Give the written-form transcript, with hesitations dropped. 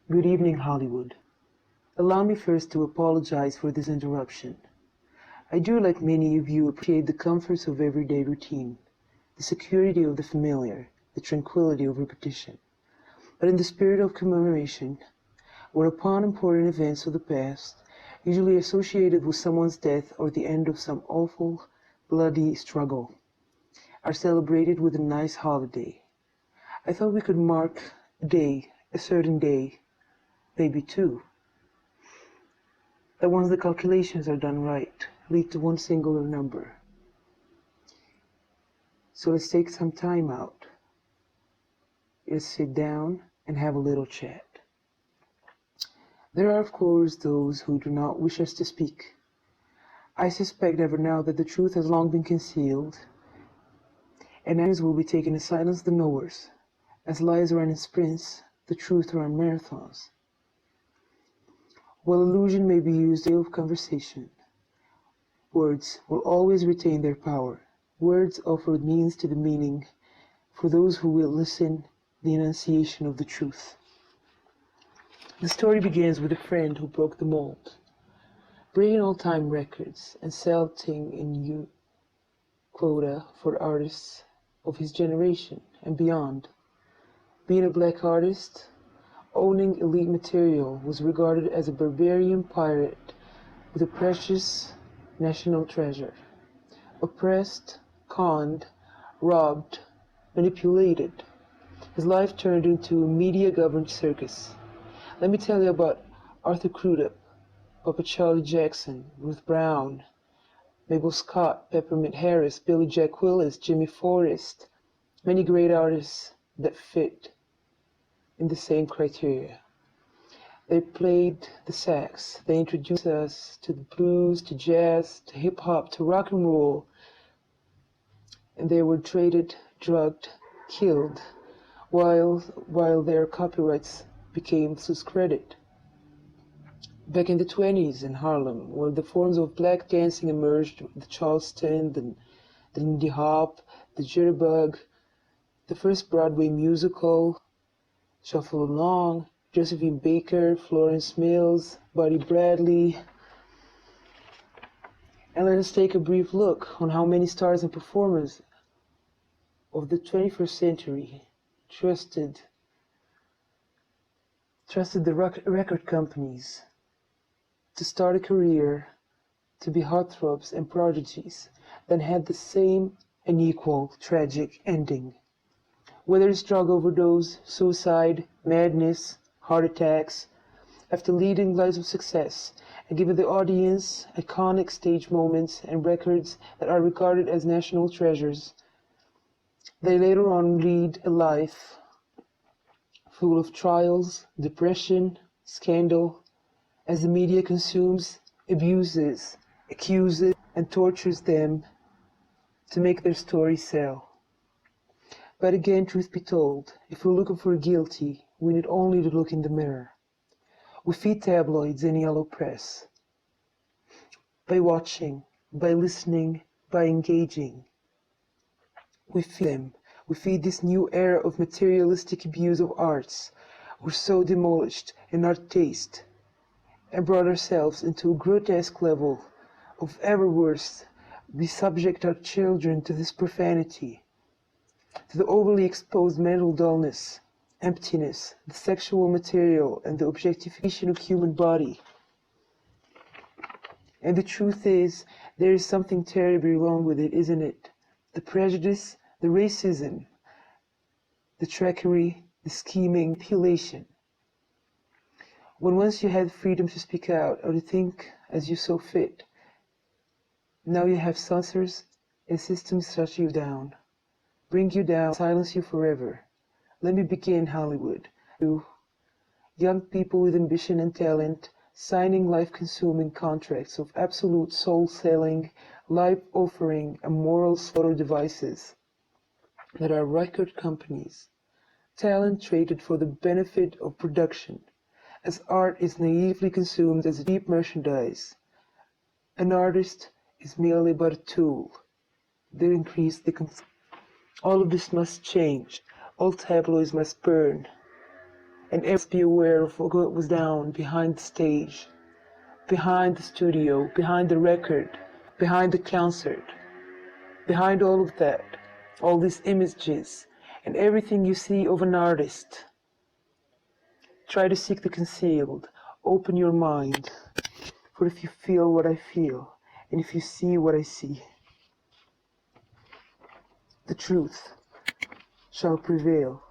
Good evening, Hollywood. Allow me first to apologize for this interruption. I do, like many of you, appreciate the comforts of everyday routine, the security of the familiar, the tranquility of repetition. But in the spirit of commemoration, whereupon important events of the past, usually associated with someone's death or the end of some awful, bloody struggle, are celebrated with a nice holiday, I thought we could mark a day, a certain day, maybe two, that once the calculations are done right, lead to one singular number. So let's take some time out. Let's sit down and have a little chat. There are, of course, those who do not wish us to speak. I suspect ever now that the truth has long been concealed, and actions will be taken to silence the knowers, as lies run in sprints, the truth run marathons. While illusion may be used in conversation, words will always retain their power. Words offer means to the meaning for those who will listen, the enunciation of the truth. The story begins with a friend who broke the mold, breaking all-time records and selling a new quota for artists of his generation and beyond. Being a black artist, owning elite material was regarded as a barbarian pirate with a precious national treasure. Oppressed, conned, robbed, manipulated, his life turned into a media-governed circus. Let me tell you about Arthur Crudup, Papa Charlie Jackson, Ruth Brown, Mabel Scott, Peppermint Harris, Billy Jack Willis, Jimmy Forrest, many great artists that fit in the same criteria. They played the sax. They introduced us to the blues, to jazz, to hip-hop, to rock and roll. And they were traded, drugged, killed, while their copyrights became discredited. Back in the 20s in Harlem, where the forms of black dancing emerged, the Charleston, the Lindy Hop, the Jitterbug, the first Broadway musical, Shuffle Along, Josephine Baker, Florence Mills, Buddy Bradley. And let us take a brief look on how many stars and performers of the 21st century trusted the record companies to start a career, to be heartthrobs and prodigies, then had the same and equal tragic ending. Whether it's drug overdose, suicide, madness, heart attacks, after leading lives of success and giving the audience iconic stage moments and records that are regarded as national treasures, they later on lead a life full of trials, depression, scandal, as the media consumes, abuses, accuses, and tortures them to make their story sell. But again, truth be told, if we're looking for a guilty, we need only to look in the mirror. We feed tabloids and yellow press. By watching, by listening, by engaging, we feed them. We feed this new era of materialistic abuse of arts. We're so demolished in our taste and brought ourselves into a grotesque level of ever worse. We subject our children to this profanity, to the overly exposed mental dullness, emptiness, the sexual material, and the objectification of human body. And the truth is, there is something terribly wrong with it, isn't it? The prejudice, the racism, the trickery, the scheming, manipulation. When once you had freedom to speak out or to think as you saw fit, now you have censors and systems shut you down, bring you down, silence you forever. Let me begin, Hollywood. You young people with ambition and talent, signing life-consuming contracts of absolute soul-selling, life-offering, and moral slaughter devices that are record companies, talent traded for the benefit of production, as art is naively consumed as cheap merchandise. An artist is merely but a tool. They increase the All of this must change. All tabloids must burn. and be aware of what was down behind the stage, behind the studio, behind the record, behind the concert, behind all of that, all these images and everything you see of an artist. Try to seek the concealed. Open your mind. For if you feel what I feel, and if you see what I see, the truth shall prevail.